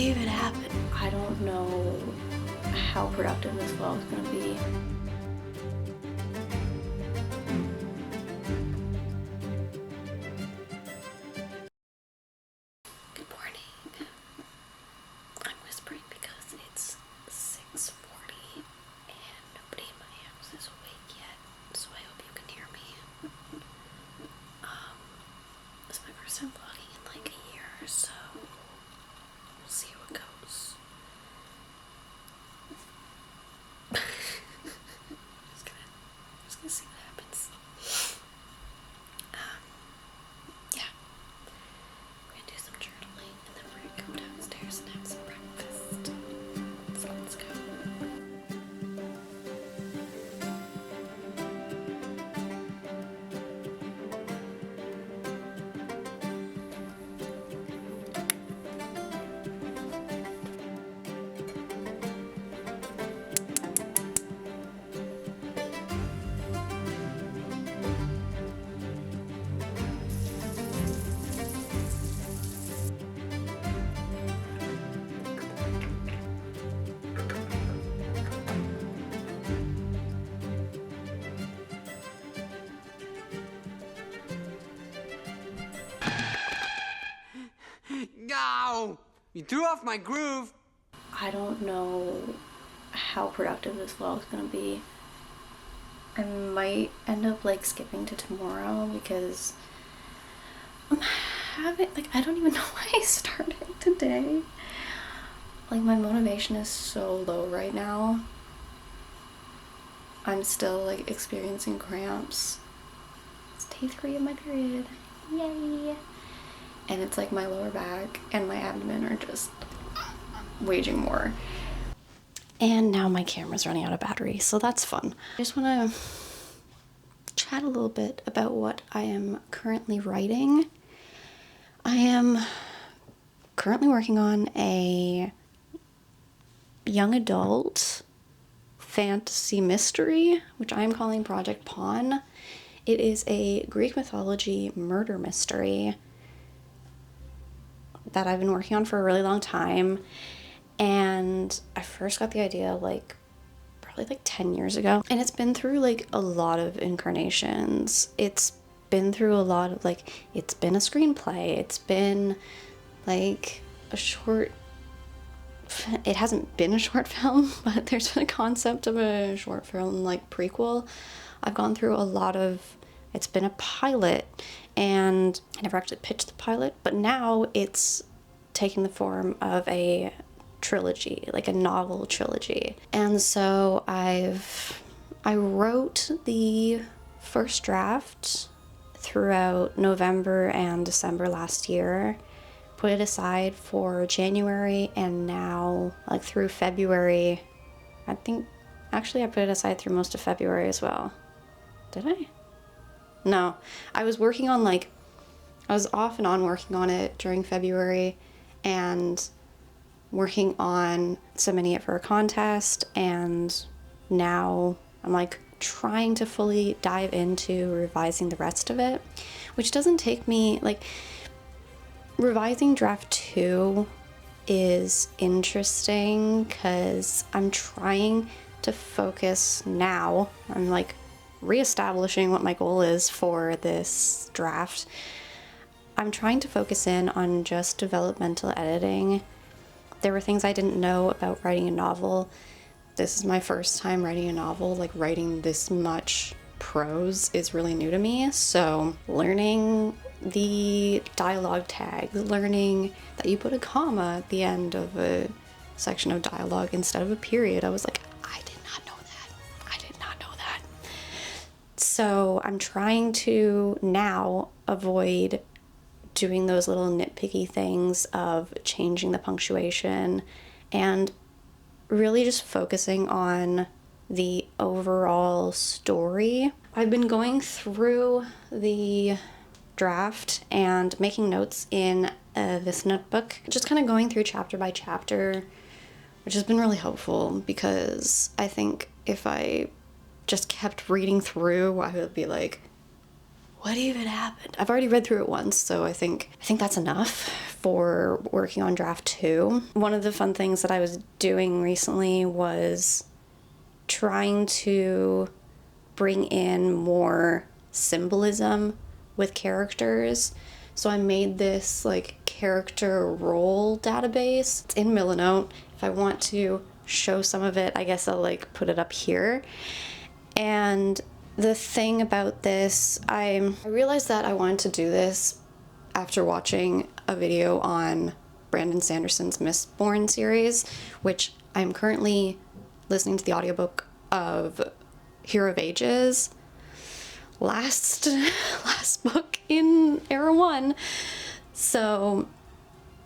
even happened? I don't know how productive this vlog is gonna be. Good morning. I'm whispering because it's 6:40 and nobody in my house is awake yet, so I hope you can hear me. This is my first time vlogging in like a year, so we'll see how it goes. just gonna see what happens. Yeah. We're gonna do some journaling and then we're gonna go downstairs and have some breakfast. So let's go. No! You threw off my groove! I don't know how productive this vlog is gonna be. I might end up like skipping to tomorrow because I'm having I don't even know why I started today. Like my motivation is so low right now. I'm still like experiencing cramps. It's day 3 of my period. Yay! And it's like my lower back and my abdomen are just waging war. And now my camera's running out of battery, so that's fun. I just want to chat a little bit about what I am currently writing. I am currently working on a young adult fantasy mystery, which I am calling Project Pawn. It is a Greek mythology murder mystery that I've been working on for a really long time, and I first got the idea probably 10 years ago, and it's been through like a lot of incarnations. It's been through a lot of it's been a screenplay, it's been like a short, it hasn't been a short film, but there's been a concept of a short film prequel. I've gone through a lot of, it's been a pilot, and I never actually pitched the pilot, but now it's taking the form of a trilogy, like a novel trilogy. And so I wrote the first draft throughout November and December last year, put it aside for January, and now through February, I think actually I put it aside through most of February as well. Did I? No, I was working on I was off and on working on it during February and working on submitting it for a contest, and now I'm trying to fully dive into revising the rest of it, which doesn't take me revising draft 2 is interesting because I'm trying to focus now. I'm reestablishing what my goal is for this draft. I'm trying to focus in on just developmental editing. There were things I didn't know about writing a novel. This is my first time writing a novel. Writing this much prose is really new to me, so learning the dialogue tags, learning that you put a comma at the end of a section of dialogue instead of a period, I was like, I did not know that. I did not know that. So I'm trying to now avoid doing those little nitpicky things of changing the punctuation and really just focusing on the overall story. I've been going through the draft and making notes in this notebook, just kind of going through chapter by chapter, which has been really helpful because I think if I just kept reading through, I would be like, what even happened? I've already read through it once, so I think that's enough for working on draft 2. One of the fun things that I was doing recently was trying to bring in more symbolism with characters. So I made this like character role database. It's in Milanote. If I want to show some of it, I guess I'll like put it up here. And the thing about this, I realized that I wanted to do this after watching a video on Brandon Sanderson's Mistborn series, which I'm currently listening to the audiobook of Hero of Ages, last book in Era 1. So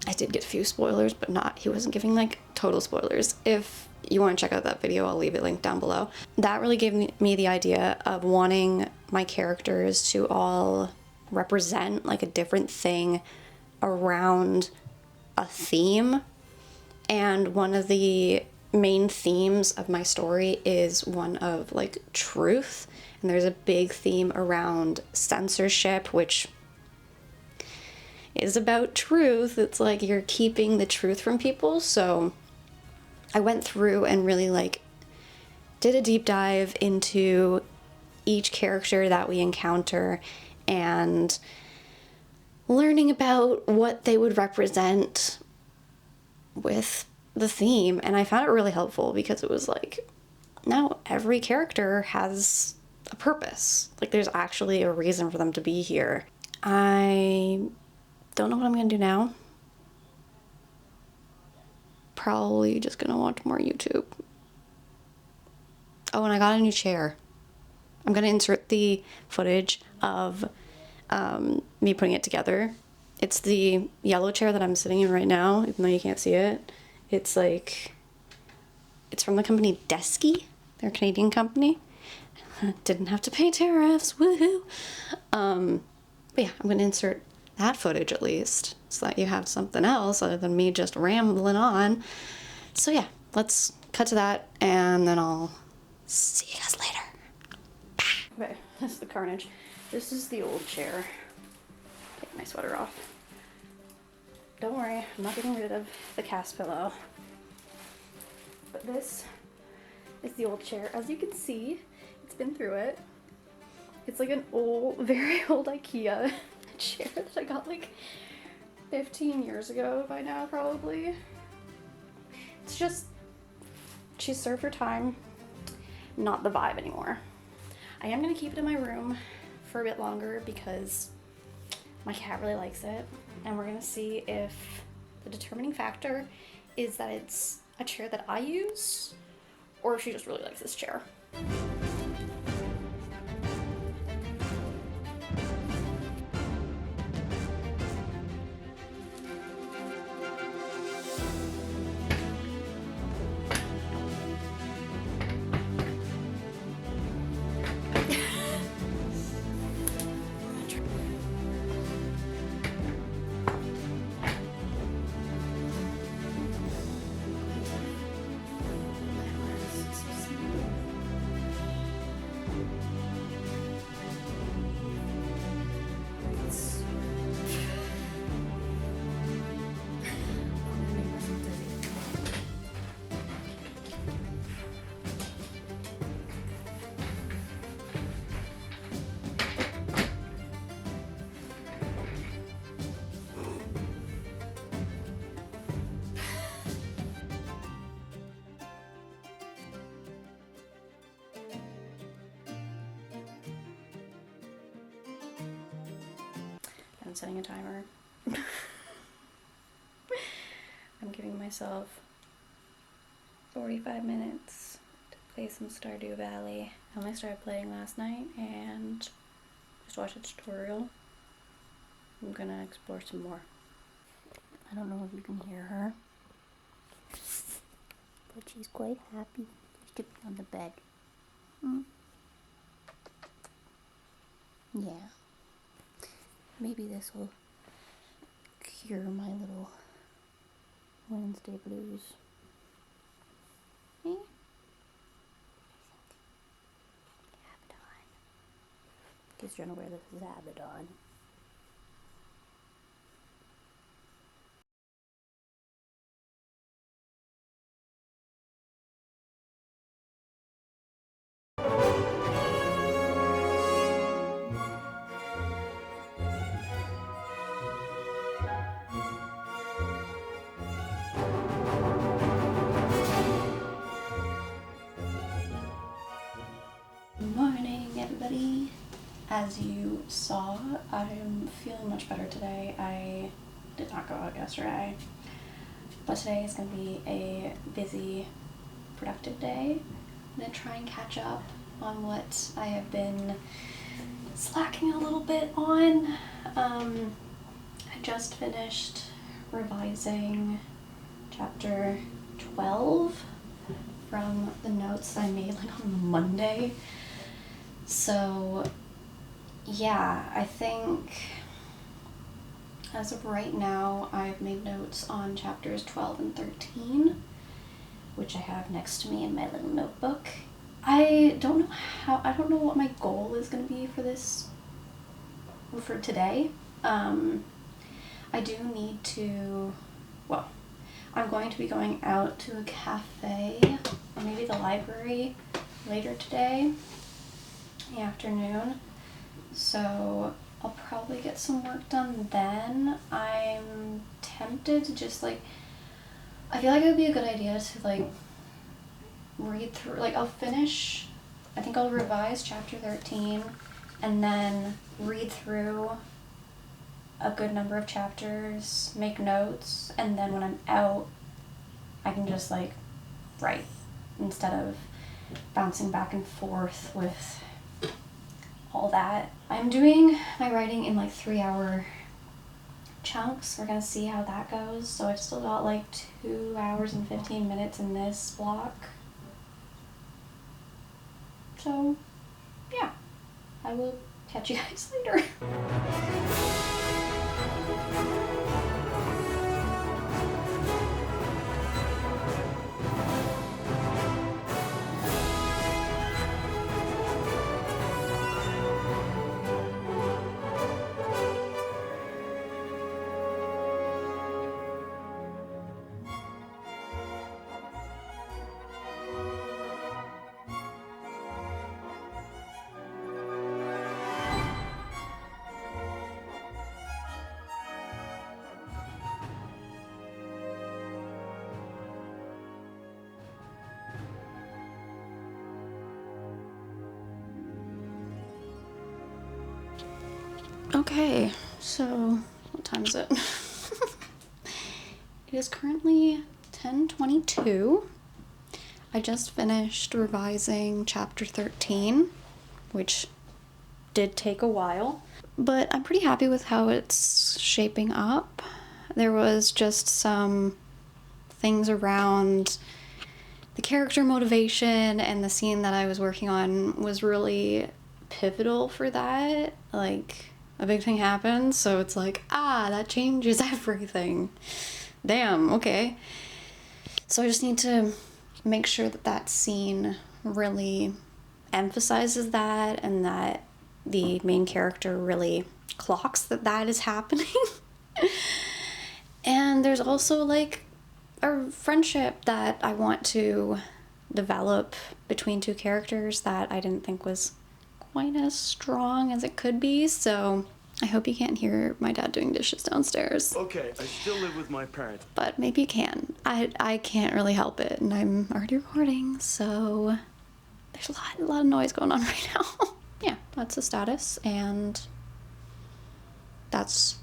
I did get a few spoilers, but he wasn't giving like total spoilers. If you want to check out that video, I'll leave it linked down below. That really gave me the idea of wanting my characters to all represent like a different thing around a theme. And one of the main themes of my story is one of like truth, and there's a big theme around censorship, which is about truth. It's like you're keeping the truth from people. So I went through and really like did a deep dive into each character that we encounter and learning about what they would represent with the theme. And I found it really helpful because it was like, now every character has a purpose. Like there's actually a reason for them to be here. I don't know what I'm gonna do now. Probably just gonna watch more YouTube. Oh, and I got a new chair. I'm gonna insert the footage of me putting it together. It's the yellow chair that I'm sitting in right now, even though you can't see it. It's like, it's from the company Desky. They're a Canadian company. Didn't have to pay tariffs, woohoo! But yeah, I'm gonna insert that footage at least, so that you have something else other than me just rambling on. So yeah, let's cut to that, and then I'll see you guys later. Okay, this is the carnage. This is the old chair. Take my sweater off. Don't worry, I'm not getting rid of the cast pillow. But this is the old chair. As you can see, it's been through it. It's like an old, very old IKEA chair that I got like 15 years ago by now, probably. It's just, she's served her time, not the vibe anymore. I am gonna keep it in my room for a bit longer because my cat really likes it, and we're gonna see if the determining factor is that it's a chair that I use or if she just really likes this chair. I'm setting a timer. I'm giving myself 45 minutes to play some Stardew Valley. I only started playing last night and just watched a tutorial. I'm gonna explore some more. I don't know if you can hear her, but she's quite happy to be on the bed. Yeah. Maybe this will cure my little Wednesday blues. Eh? Abaddon. In case you're unaware, this is Abaddon. as you saw, I'm feeling much better today. I did not go out yesterday, but today is going to be a busy, productive day. I'm going to try and catch up on what I have been slacking a little bit on. I just finished revising chapter 12 from the notes I made like on Monday. So yeah, I think as of right now I've made notes on chapters 12 and 13, which I have next to me in my little notebook. I don't know what my goal is going to be for today. I do need to, well, I'm going to be going out to a cafe or maybe the library later today in the afternoon. So I'll probably get some work done then. I'm tempted to just I feel like it would be a good idea to read through, I'll revise chapter 13 and then read through a good number of chapters, make notes, and then when I'm out, I can just write instead of bouncing back and forth with all that. I'm doing my writing in 3-hour chunks. We're gonna see how that goes. So I've still got 2 hours and 15 minutes in this block. So yeah, I will catch you guys later. Okay, so what time is it? It is currently 10:22. I just finished revising chapter 13, which did take a while, but I'm pretty happy with how it's shaping up. There was just some things around the character motivation, and the scene that I was working on was really pivotal for that. A big thing happens, so it's that changes everything. Damn, okay. So I just need to make sure that scene really emphasizes that, and that the main character really clocks that is happening. And there's also a friendship that I want to develop between two characters that I didn't think was quite as strong as it could be. So I hope you can't hear my dad doing dishes downstairs. Okay, I still live with my parents. But maybe you can. I can't really help it, and I'm already recording, so there's a lot of noise going on right now. Yeah, that's the status, and that's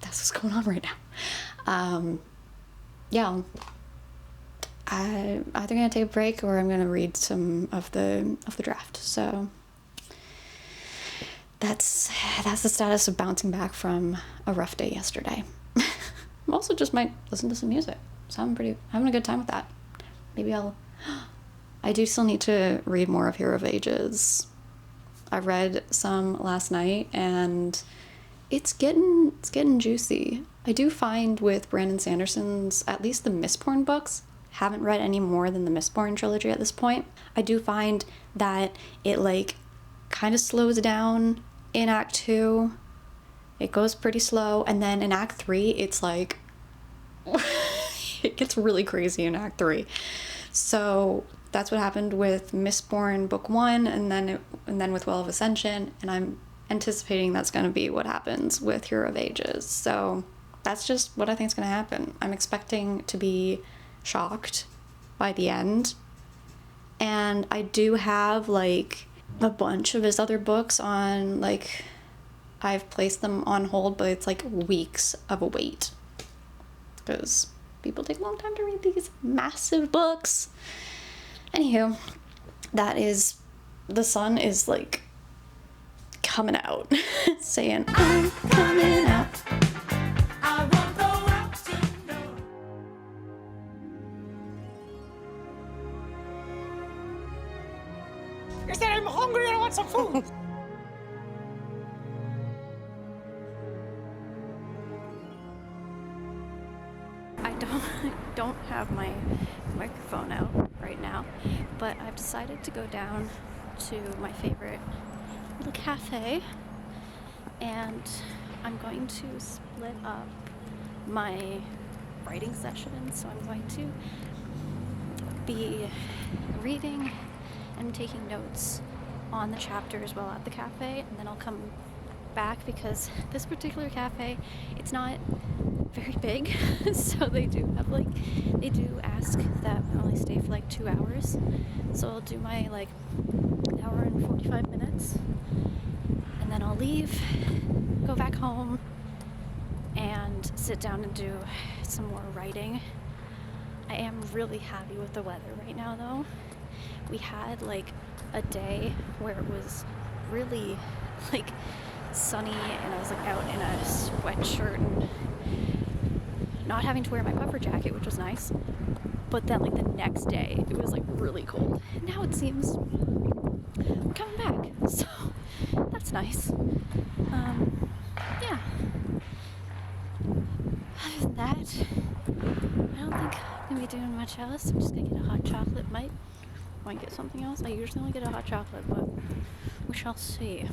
what's going on right now. Yeah, I'm either gonna take a break or I'm gonna read some of the draft. So that's the status of bouncing back from a rough day yesterday. I also just might listen to some music, so I'm having a good time with that. Maybe I do still need to read more of Hero of Ages. I read some last night, and it's getting juicy. I do find with Brandon Sanderson's, at least the Mistborn books, haven't read any more than the Mistborn trilogy at this point. I do find that it kind of slows down in Act 2. It goes pretty slow, and then in Act 3, it's it gets really crazy in Act 3. So that's what happened with Mistborn Book 1, and then with Well of Ascension, and I'm anticipating that's going to be what happens with Hero of Ages. So that's just what I think is going to happen. I'm expecting to be shocked by the end, and I do have a bunch of his other books on, like, I've placed them on hold, but it's like weeks of a wait because people take a long time to read these massive books. Anywho, that is, the sun is like coming out, saying, I'm coming out. I want the world to know. Is that I'm hungry and I want some food? I don't have my microphone out right now, but I've decided to go down to my favorite little cafe, and I'm going to split up my writing session. So I'm going to be reading and taking notes on the chapters while at the cafe, and then I'll come back because this particular cafe, it's not very big, so they do ask that we only stay for like 2 hours. So I'll do my like hour and 45 minutes, and then I'll leave, go back home, and sit down and do some more writing. I am really happy with the weather right now though. We had like a day where it was really like sunny, and I was like out in a sweatshirt and not having to wear my puffer jacket, which was nice. But then like the next day it was like really cold. And now it seems we're coming back, so that's nice. Yeah. Other than that, I don't think I'm gonna be doing much else. I'm just gonna get a hot chocolate. Might get something else. I usually only get a hot chocolate, but we shall see.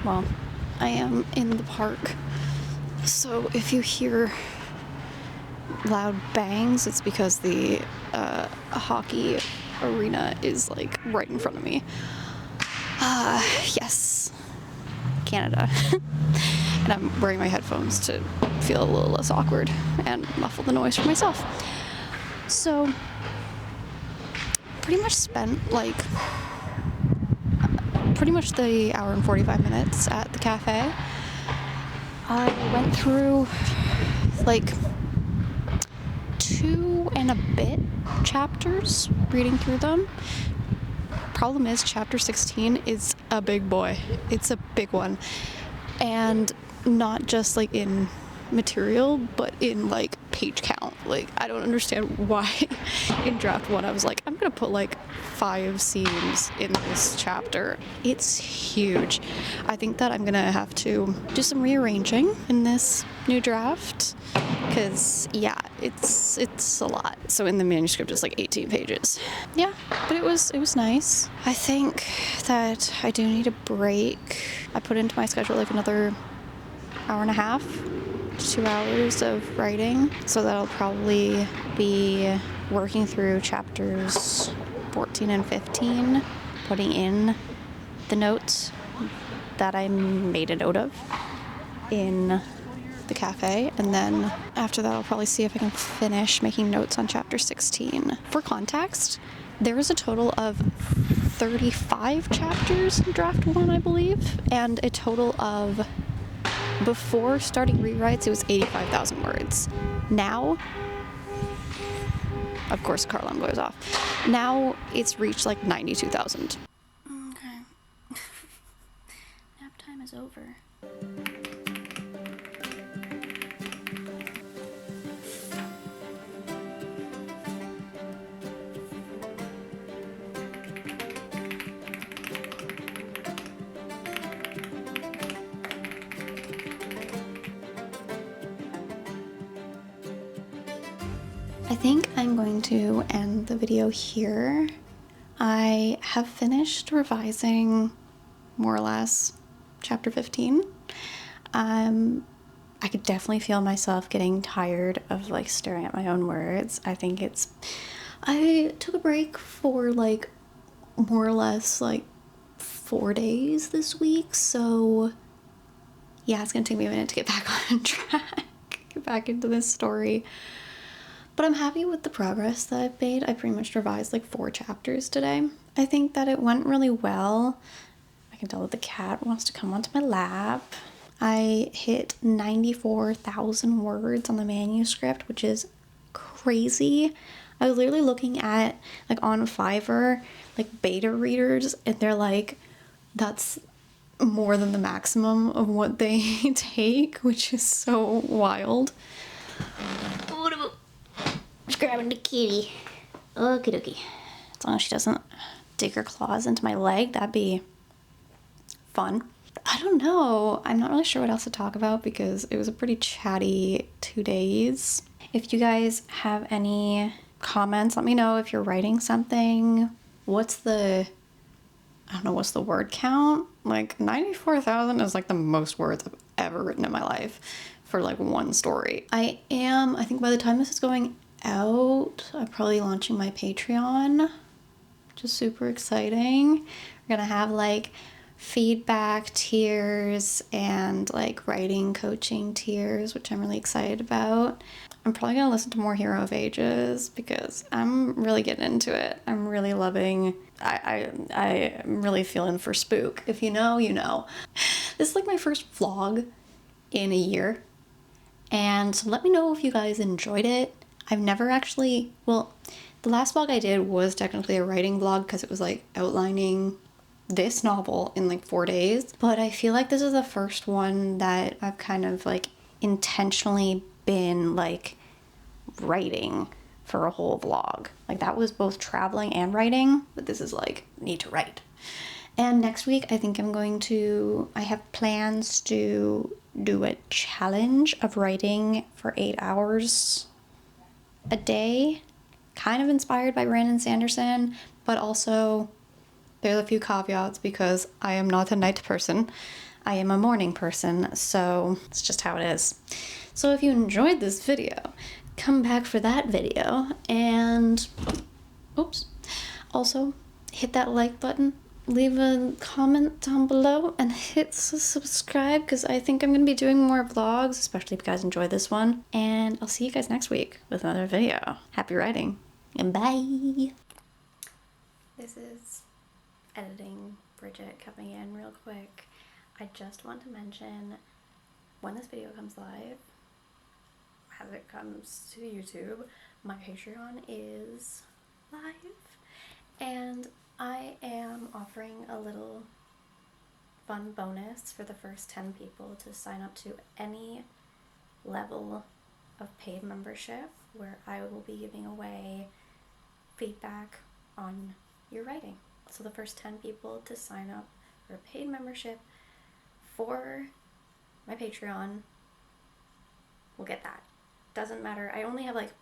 Well, I am in the park, so if you hear loud bangs, it's because the hockey arena is like right in front of me. Yes, Canada. And I'm wearing my headphones to feel a little less awkward and muffle the noise for myself. So, pretty much spent like pretty much the hour and 45 minutes at the cafe. I went through like 2 and a bit chapters, reading through them. Problem is, chapter 16 is a big boy. It's a big one. And not just like in material, but in like page count. Like, I don't understand why in draft 1 I was like, I'm gonna put like 5 scenes in this chapter. It's huge. I think that I'm gonna have to do some rearranging in this new draft, because yeah, it's a lot. So in the manuscript it's like 18 pages. Yeah, but it was nice. I think that I do need a break. I put into my schedule like another hour and a half, 2 hours of writing, so that'll probably be working through chapters 14 and 15, putting in the notes that I made a note of in the cafe, and then after that I'll probably see if I can finish making notes on chapter 16. For context, there is a total of 35 chapters in draft 1, I believe, and a total of, before starting rewrites, it was 85,000 words. Now, of course, car alarm goes off. Now it's reached like 92,000. Okay. Nap time is over. I think I'm going to end the video here. I have finished revising more or less chapter 15. I could definitely feel myself getting tired of like staring at my own words. I took a break for like more or less like 4 days this week, so Yeah, it's gonna take me a minute to get back on track, get back into this story. But I'm happy with the progress that I've made. I pretty much revised like 4 chapters today. I think that it went really well. I can tell that the cat wants to come onto my lap. I hit 94,000 words on the manuscript, which is crazy. I was literally looking at, like, on Fiverr, like, beta readers, and they're like, that's more than the maximum of what they take, which is so wild. Just grabbing the kitty. Okie dokie. As long as she doesn't dig her claws into my leg, that'd be fun. I don't know. I'm not really sure what else to talk about because it was a pretty chatty 2 days. If you guys have any comments, let me know if you're writing something. What's the word count? Like 94,000 is like the most words I've ever written in my life for like one story. I think by the time this is going out, I'm probably launching my Patreon, which is super exciting. We're gonna have like feedback tiers and like writing coaching tiers, which I'm really excited about. I'm probably gonna listen to more Hero of Ages because I'm really getting into it. I'm really loving, I'm really feeling for Spook. If you know, you know. This is like my first vlog in a year, and so let me know if you guys enjoyed it. I've never actually, well, the last vlog I did was technically a writing vlog because it was like outlining this novel in like 4 days, but I feel like this is the first one that I've kind of like intentionally been like writing for a whole vlog. Like that was both traveling and writing, but this is like need to write. And next week I think I have plans to do a challenge of writing for 8 hours a day, kind of inspired by Brandon Sanderson, but also there's a few caveats because I am not a night person. I am a morning person, so it's just how it is. So if you enjoyed this video, come back for that video, and oops, also hit that like button, leave a comment down below, and hit subscribe because I think I'm going to be doing more vlogs, especially if you guys enjoy this one. And I'll see you guys next week with another video. Happy writing, and bye! This is editing Bridget coming in real quick. I just want to mention when this video comes live, as it comes to YouTube, my Patreon is live, and I am offering a little fun bonus for the first 10 people to sign up to any level of paid membership, where I will be giving away feedback on your writing. So the first 10 people to sign up for a paid membership for my Patreon will get that. Doesn't matter. I only have like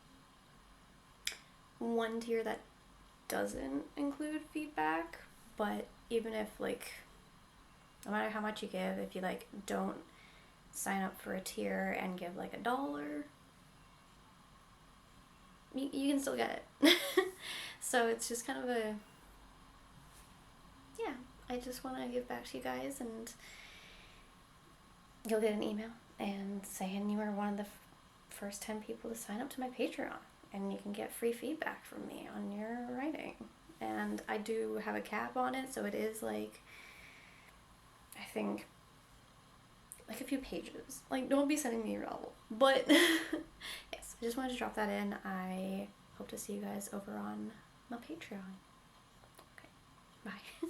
one tier that doesn't include feedback, but even if like, no matter how much you give, if you like don't sign up for a tier and give like $1, you can still get it. So it's just kind of a, yeah, I just want to give back to you guys, and you'll get an email and saying you are one of the first 10 people to sign up to my Patreon, and you can get free feedback from me on your writing. And I do have a cap on it, so it is like, I think, like a few pages. Like, don't be sending me your novel. But yes, I just wanted to drop that in. I hope to see you guys over on my Patreon. Okay, bye.